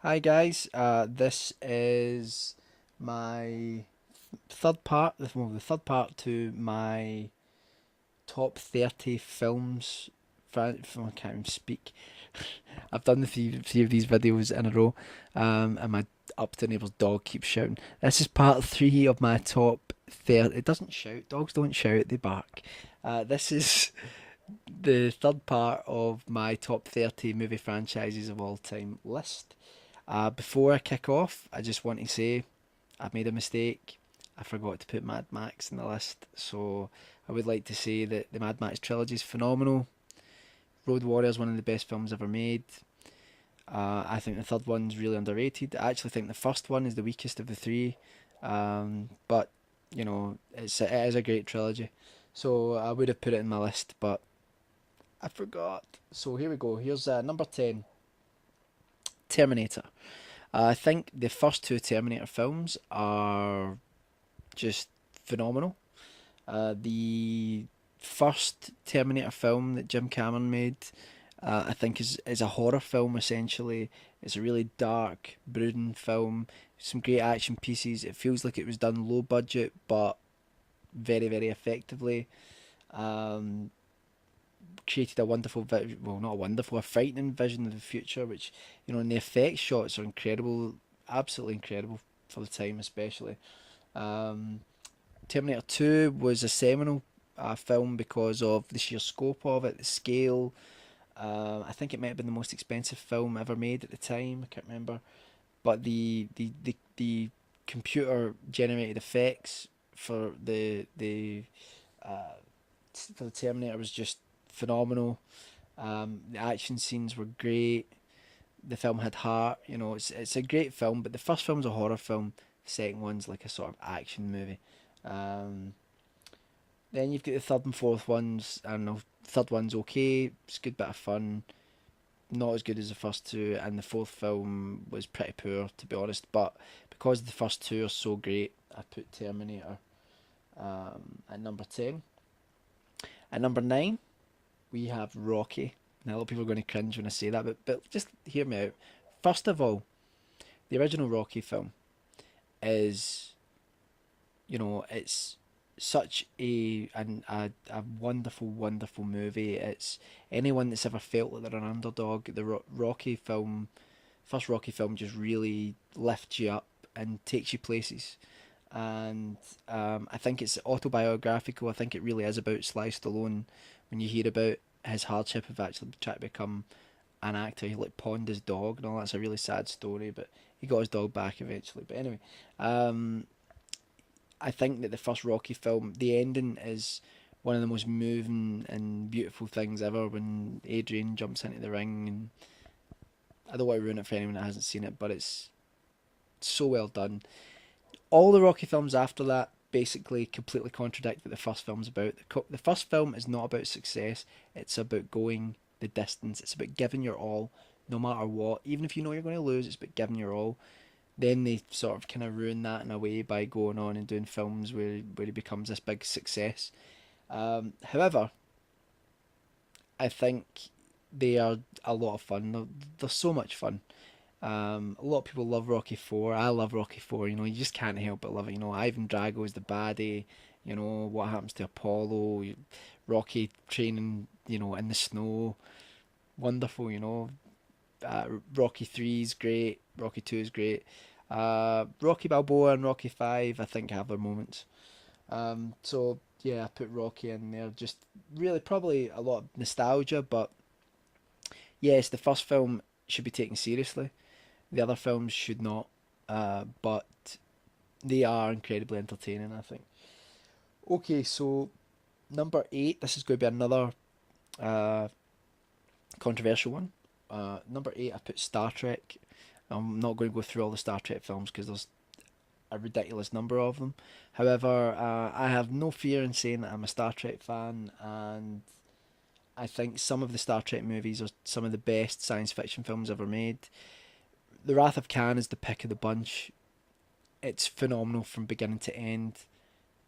Hi guys, this is my third part, the third part to my top 30 films. I can't even speak. I've done the three of these videos in a row, and my up to neighbour's dog keeps shouting. This is part three of my top 30. It doesn't shout, dogs don't shout, they bark. This is the third part of my top 30 movie franchises of all time list. Before I kick off, I just want to say I've made a mistake. I forgot to put Mad Max in the list, so I would like to say that the Mad Max trilogy is phenomenal. Road Warrior is one of the best films ever made. I think the third one's really underrated. I actually think the first one is the weakest of the three, but it is a great trilogy. So I would have put it in my list, but I forgot. So here we go. Here's number 10, Terminator. I think the first two Terminator films are just phenomenal. The first Terminator film that Jim Cameron made, I think, is a horror film essentially. It's a really dark, brooding film. Some great action pieces. It feels like it was done low budget, but very, very effectively. Um, Created a wonderful, well, not a wonderful, a frightening vision of the future, which, and the effects shots are incredible, absolutely incredible for the time, especially. Um, Terminator 2 was a seminal film because of the sheer scope of it, the scale. I think it might have been the most expensive film ever made at the time. I can't remember, but the computer generated effects for uh, the Terminator was just phenomenal. The action scenes were great. The film had heart. It's a great film, but the first film's a horror film. The second one's like a sort of action movie. Um, then you've got the third and fourth ones. I don't know. Third one's okay. It's a good bit of fun. Not as good as the first two, and the fourth film was pretty poor, to be honest. But because the first two are so great, I put Terminator at number 10. At number 9, we have Rocky. Now, a lot of people are going to cringe when I say that, but just hear me out. First of all, the original Rocky film is, it's such a wonderful, wonderful movie. It's anyone that's ever felt like they're an underdog. The Rocky film, first Rocky film, just really lifts you up and takes you places. And I think it's autobiographical. I think it really is about Sly Stallone. When you hear about his hardship of actually trying to become an actor, he like pawned his dog and all. That's a really sad story, but he got his dog back eventually. But anyway, um, I think that the first Rocky film, the ending is one of the most moving and beautiful things ever. When Adrian jumps into the ring, and I don't want to ruin it for anyone that hasn't seen it, but it's so well done. All the Rocky films after that basically completely contradict what the first film's about. The first film is not about success, it's about going the distance, it's about giving your all no matter what. Even if you know you're going to lose, it's about giving your all. Then they sort of kind of ruin that in a way by going on and doing films where he becomes this big success. However, I think they are a lot of fun. They're so much fun. A lot of people love Rocky Four. I love Rocky Four. You just can't help but love it. Ivan Drago is the baddie. What happens to Apollo? Rocky training. In the snow. Wonderful. Rocky Three is great. Rocky Two is great. Rocky Balboa and Rocky Five, I think, have their moments. So yeah, I put Rocky in there. Just really probably a lot of nostalgia, but yes, the first film should be taken seriously. The other films should not, but they are incredibly entertaining, I think. Okay, so number 8, this is going to be another uh, controversial one. Number 8, I put Star Trek. I'm not going to go through all the Star Trek films because there's a ridiculous number of them. However, I have no fear in saying that I'm a Star Trek fan, and I think some of the Star Trek movies are some of the best science fiction films ever made. The Wrath of Khan is the pick of the bunch. It's phenomenal from beginning to end,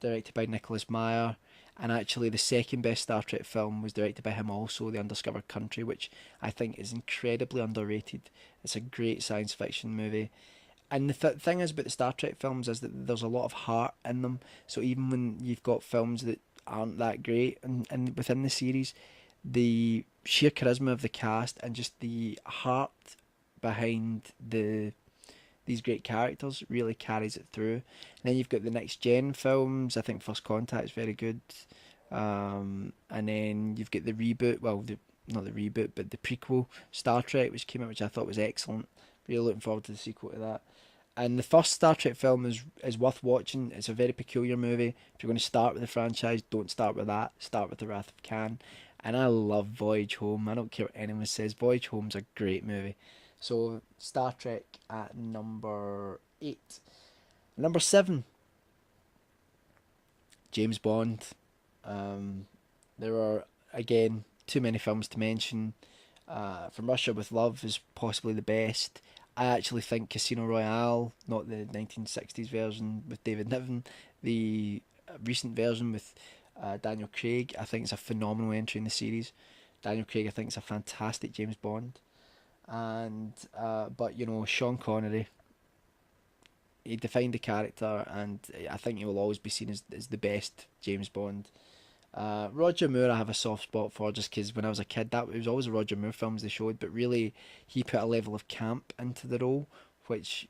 directed by Nicholas Meyer. And actually, the second best Star Trek film was directed by him also, The Undiscovered Country, which I think is incredibly underrated. It's a great science fiction movie. And the thing is about the Star Trek films is that there's a lot of heart in them. So even when you've got films that aren't that great and within the series, the sheer charisma of the cast and just the heart behind these great characters really carries it through. And then you've got the next gen films. I think First Contact is very good. And then you've got the reboot. Well, not the reboot, but the prequel Star Trek, which came out, which I thought was excellent. Really looking forward to the sequel to that. And the first Star Trek film is worth watching. It's a very peculiar movie. If you're going to start with the franchise, don't start with that. Start with The Wrath of Khan. And I love Voyage Home. I don't care what anyone says. Voyage Home's a great movie. So Star Trek at number 8. Number 7, James Bond. There are, again, too many films to mention. From Russia with Love is possibly the best. I actually think Casino Royale, not the 1960s version with David Niven, the recent version with Daniel Craig, I think it's a phenomenal entry in the series. Daniel Craig, I think, is a fantastic James Bond. And but you know, Sean Connery, he defined the character, and I think he will always be seen as the best James Bond. Roger Moore, I have a soft spot for, just because when I was a kid, that it was always the Roger Moore films they showed, but really he put a level of camp into the role, which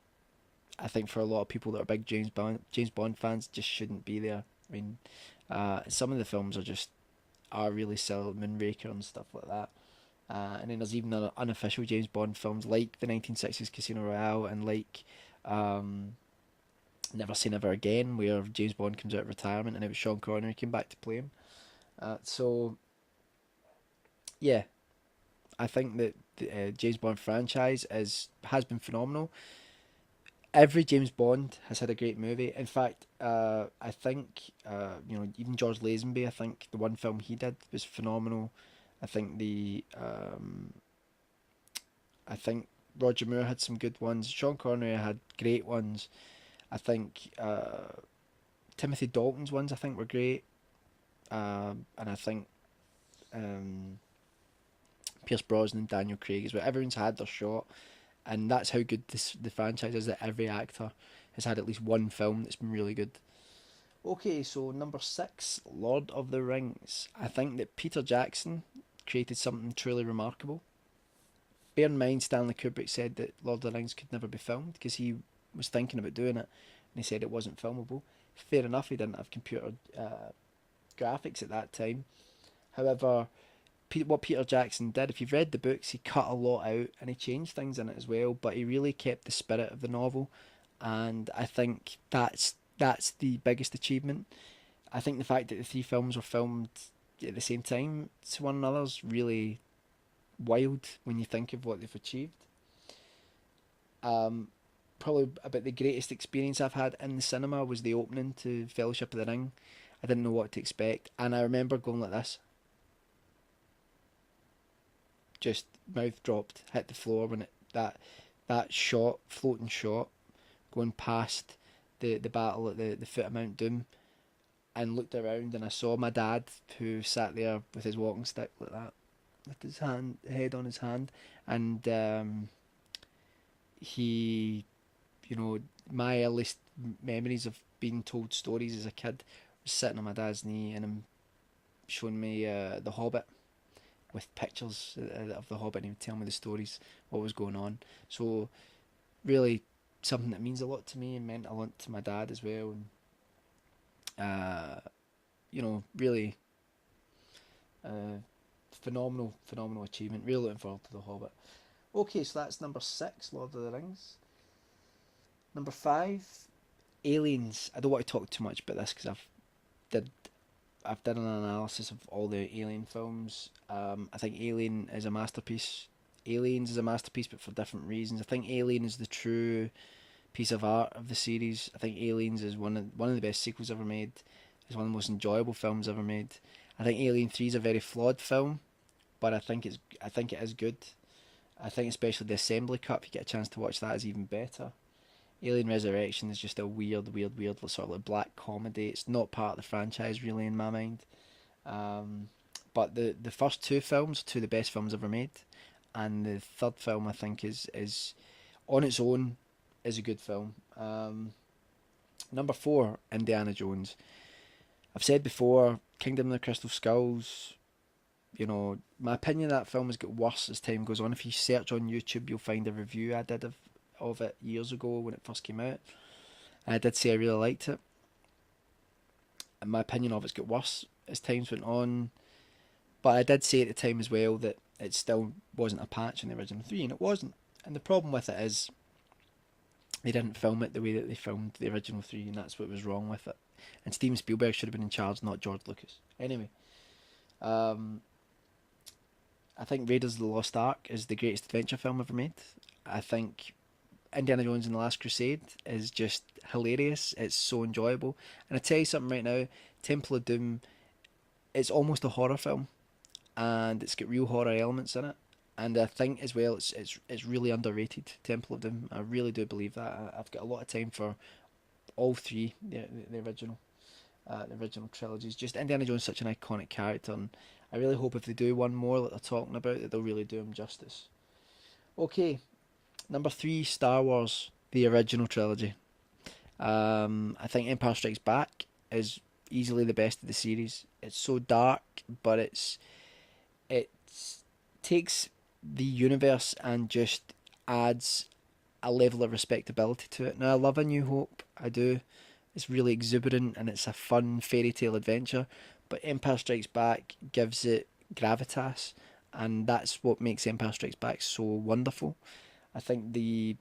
I think for a lot of people that are big James Bond fans just shouldn't be there. I mean, some of the films are really silly, Moonraker and stuff like that. And then there's even unofficial James Bond films like the 1960s Casino Royale and like um, Never Say Never Again, where James Bond comes out of retirement and it was Sean Connery came back to play him. So yeah, I think that the James Bond franchise has been phenomenal. Every James Bond has had a great movie. In fact, I think even George Lazenby. I think the one film he did was phenomenal. I think I think Roger Moore had some good ones. Sean Connery had great ones. I think Timothy Dalton's ones I think were great. And I think um, Pierce Brosnan and Daniel Craig as well. Everyone's had their shot, and that's how good the franchise is. That every actor has had at least one film that's been really good. Okay, so number 6, Lord of the Rings. I think that Peter Jackson created something truly remarkable. Bear in mind, Stanley Kubrick said that Lord of the Rings could never be filmed because he was thinking about doing it, and he said it wasn't filmable. Fair enough, he didn't have computer graphics at that time. However, what Peter Jackson did, if you've read the books, he cut a lot out and he changed things in it as well, but he really kept the spirit of the novel, and I think that's the biggest achievement. I think the fact that the three films were filmed at the same time to one another is really wild when you think of what they've achieved. Um, Probably about the greatest experience I've had in the cinema was the opening to Fellowship of the Ring. I didn't know what to expect, and I remember going like this, just mouth dropped, hit the floor when that shot, floating shot, going past the battle at the foot of Mount Doom, and looked around and I saw my dad who sat there with his walking stick like that, with his head on his hand, and he, my earliest memories of being told stories as a kid was sitting on my dad's knee and him showing me The Hobbit with pictures of The Hobbit, and he would tell me the stories, what was going on. So really something that means a lot to me and meant a lot to my dad as well. And really phenomenal achievement. Really looking forward to The Hobbit. Okay, so that's number 6, Lord of the Rings. Number 5, Aliens. I don't want to talk too much about this because I've done an analysis of all the Alien films. I think Alien is a masterpiece. Aliens is a masterpiece, but for different reasons. I think Alien is the true piece of art of the series. I think Aliens is one of the best sequels ever made. It's one of the most enjoyable films ever made. I think Alien 3 is a very flawed film, but I think it is good. I think especially the assembly cut, if you get a chance to watch that, is even better. Alien Resurrection is just a weird sort of like black comedy. It's not part of the franchise really in my mind. Um, but the first two films are two of the best films ever made, and the third film I think is on its own is a good film. Number four, Indiana Jones. I've said before, Kingdom of the Crystal Skulls. You know, my opinion of that film has got worse as time goes on. If you search on YouTube, you'll find a review I did of it years ago when it first came out. And I did say I really liked it. And my opinion of it's got worse as times went on. But I did say at the time as well that it still wasn't a patch in the original three, and it wasn't. And the problem with it is they didn't film it the way that they filmed the original three, and that's what was wrong with it. And Steven Spielberg should have been in charge, not George Lucas. Anyway, um, I think Raiders of the Lost Ark is the greatest adventure film ever made. I think Indiana Jones and the Last Crusade is just hilarious. It's so enjoyable. And I tell you something right now, Temple of Doom, it's almost a horror film, and it's got real horror elements in it. And I think as well, it's really underrated. Temple of Doom, I really do believe that. I've got a lot of time for all three, the original trilogies. Just Indiana Jones is such an iconic character, and I really hope if they do one more that they're talking about, that they'll really do him justice. Okay, number three, Star Wars, the original trilogy. I think Empire Strikes Back is easily the best of the series. It's so dark, but it takes the universe and just adds a level of respectability to it. Now I love A New Hope, I do. It's really exuberant and it's a fun fairy tale adventure, but Empire Strikes Back gives it gravitas, and that's what makes Empire Strikes Back so wonderful. I think the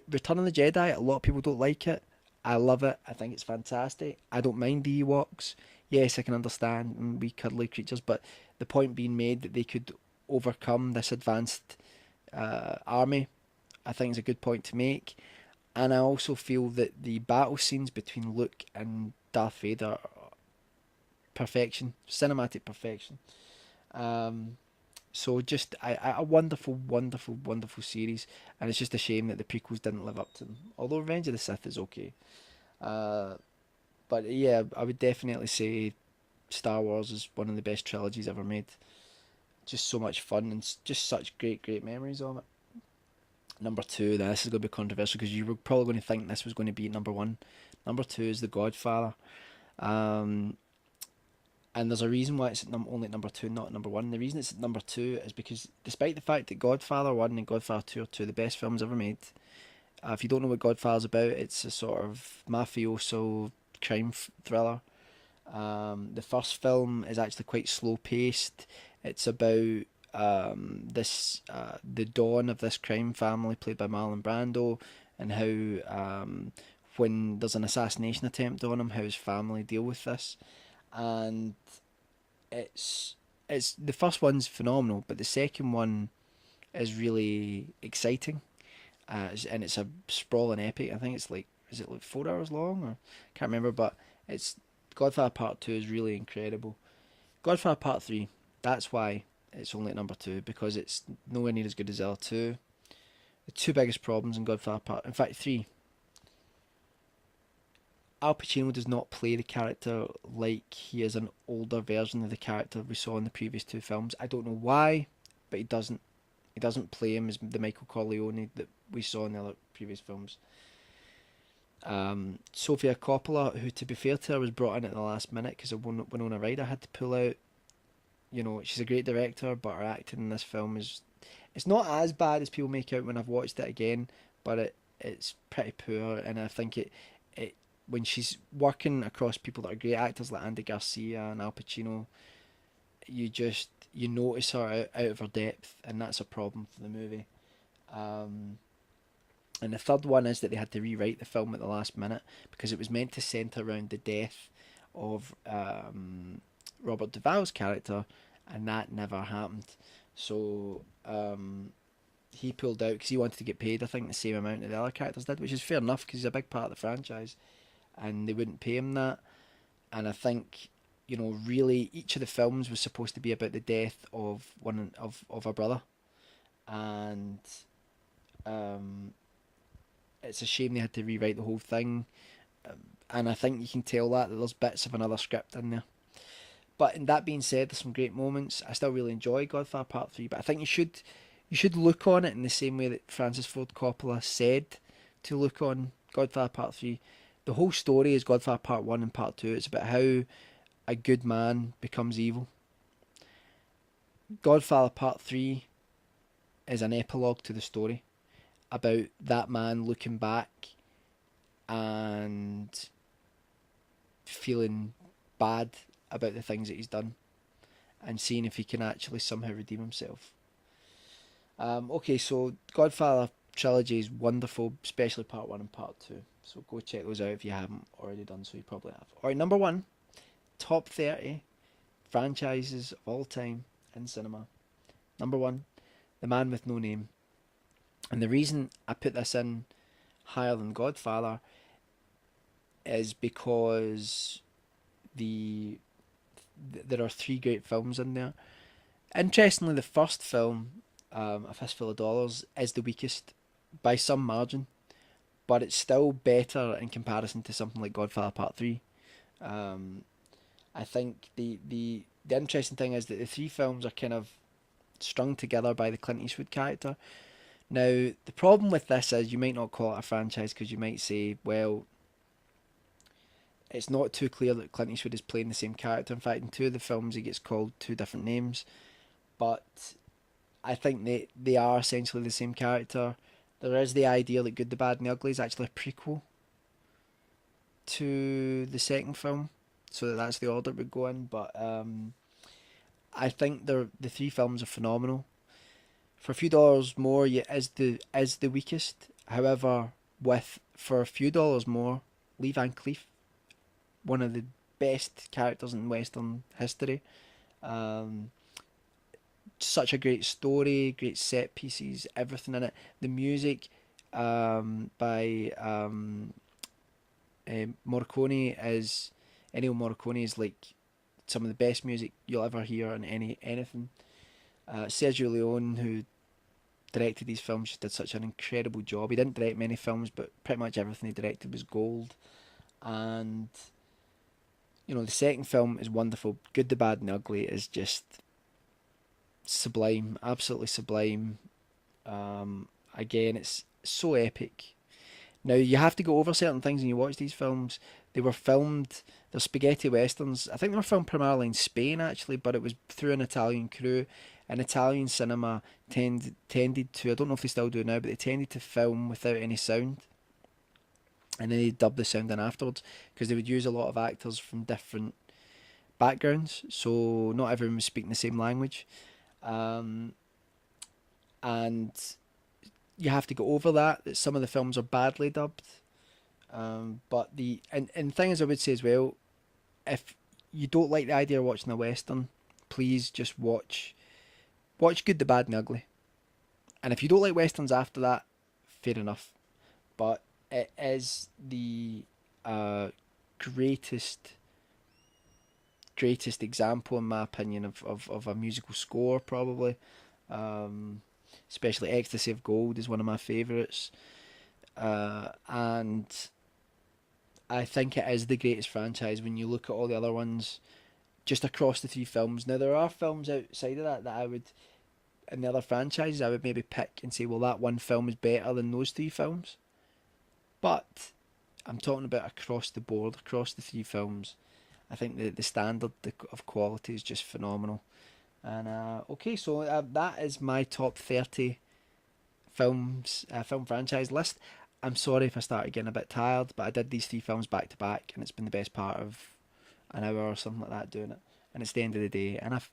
Return of the Jedi, a lot of people don't like it. I love it. I think it's fantastic. I don't mind the Ewoks. Yes, I can understand wee cuddly creatures, but the point being made that they could overcome this advanced army, I think is a good point to make. And I also feel that the battle scenes between Luke and Darth Vader are perfection, cinematic perfection. Um, so just a wonderful series, and it's just a shame that the prequels didn't live up to them. Although Revenge of the Sith is okay, uh, but yeah, I would definitely say Star Wars is one of the best trilogies ever made. Just so much fun and just such great memories of it. Number two, now this is going to be controversial because you were probably going to think this was going to be number one. Number two is The Godfather. Um, and there's a reason why it's only at number two, not number one. The reason it's at number two is because despite the fact that Godfather 1 and Godfather 2 are two of the best films ever made, if you don't know what Godfather's about, it's a sort of mafioso crime thriller. The first film is actually quite slow paced. It's about the dawn of this crime family played by Marlon Brando, and how when there's an assassination attempt on him, how his family deal with this. And it's it's the first one's phenomenal, but the second one is really exciting. And it's a sprawling epic. I think it's like, is it like 4 hours long, or can't remember, but it's Godfather Part Two is really incredible. Godfather Part Three, that's why it's only at number two, because it's nowhere near as good as the other two. The two biggest problems in Godfather Part, in fact three, Al Pacino does not play the character like he is an older version of the character we saw in the previous two films. I don't know why, but he doesn't. He doesn't play him as the Michael Corleone that we saw in the other previous films. Sofia Coppola, who to be fair to her was brought in at the last minute because of Winona Ryder had to pull out. You know, she's a great director, but her acting in this film is, it's not as bad as people make out when I've watched it again, but it's pretty poor, and I think it when she's working across people that are great actors like Andy Garcia and Al Pacino, you notice her out of her depth, and that's a problem for the movie. Um, and the third one is that they had to rewrite the film at the last minute because it was meant to centre around the death of Robert Duvall's character, and that never happened. So he pulled out because he wanted to get paid, I think, the same amount that the other characters did, which is fair enough because he's a big part of the franchise, and they wouldn't pay him that. And I think, you know, really each of the films was supposed to be about the death of one of a brother, and it's a shame they had to rewrite the whole thing, and I think you can tell that there's bits of another script in there. But in that being said, there's some great moments. I still really enjoy Godfather Part 3, but I think you should look on it in the same way that Francis Ford Coppola said to look on Godfather Part 3. The whole story is Godfather Part 1 and Part 2. It's about how a good man becomes evil. Godfather Part 3 is an epilogue to the story about that man looking back and feeling bad about the things that he's done and seeing if he can actually somehow redeem himself. Okay, so Godfather Trilogy is wonderful, especially Part 1 and Part 2. So go check those out if you haven't already done so. You probably have. Alright, number 1, top 30 franchises of all time in cinema. Number 1, The Man with No Name. And the reason I put this in higher than Godfather is because there are 3 great films in there. Interestingly, the first film, A Fistful of Dollars, is the weakest by some margin, but it's still better in comparison to something like Godfather Part 3. I think the interesting thing is that the 3 films are kind of strung together by the Clint Eastwood character. Now, the problem with this is you might not call it a franchise because you might say, well, it's not too clear that Clint Eastwood is playing the same character. In fact, in 2 of the films he gets called 2 different names. But I think they are essentially the same character. There is the idea that Good, the Bad and the Ugly is actually a prequel to the second film, so that's the order it would go in. But I think the 3 films are phenomenal. For a few dollars more, yeah, is the weakest. However, for a few dollars more, Lee Van Cleef, one of the best characters in Western history. Such a great story, great set pieces, everything in it. The music by Morricone is Ennio Morricone is like some of the best music you'll ever hear in anything. Sergio Leone, who directed these films, just did such an incredible job. He didn't direct many films, but pretty much everything he directed was gold. And the second film is wonderful. Good, the Bad and the Ugly is just sublime, absolutely sublime. Again, it's so epic. Now, you have to go over certain things when you watch these films. They're spaghetti westerns. I think they were filmed primarily in Spain, actually, but it was through an Italian crew. And Italian cinema tended to, I don't know if they still do now, but they tended to film without any sound. And then they dubbed the sound in afterwards, because they would use a lot of actors from different backgrounds, so not everyone was speaking the same language. And you have to go over that some of the films are badly dubbed. But and thing is, I would say as well, if you don't like the idea of watching a western, please just watch Good, the Bad and the Ugly. And if you don't like westerns after that, fair enough. But it is the greatest example, in my opinion, of a musical score, probably. Especially Ecstasy of Gold is one of my favourites. And I think it is the greatest franchise when you look at all the other ones just across the 3 films. Now, there are films outside of that I would, in the other franchises, I would maybe pick and say, well, that one film is better than those 3 films. But I'm talking about across the board, across the 3 films. I think the standard of quality is just phenomenal. And okay, so that is my top 30 film franchise list. I'm sorry if I started getting a bit tired, but I did these 3 films back to back, and it's been the best part of an hour or something like that doing it. And it's the end of the day, and I've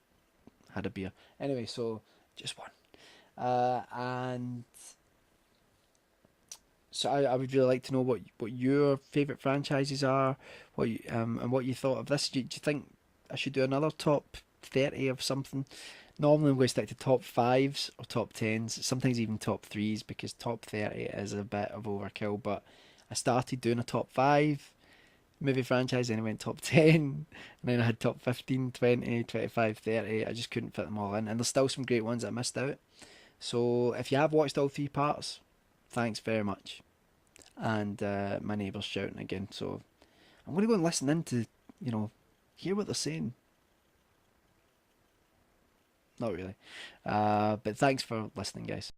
had a beer. Anyway, so just one. And so I would really like to know what your favourite franchises are, and what you thought of this. Do you think I should do another top 30 of something? Normally I'm going to stick to top 5s or top 10s, sometimes even top 3s, because top 30 is a bit of overkill. But I started doing a top 5 movie franchise, then I went top 10, and then I had top 15, 20, 25, 30. I just couldn't fit them all in, and there's still some great ones that I missed out. So if you have watched all 3 parts, thanks very much. and my neighbour's shouting again. So I'm going to go and listen in to, you know, hear what they're saying. Not really. But thanks for listening, guys.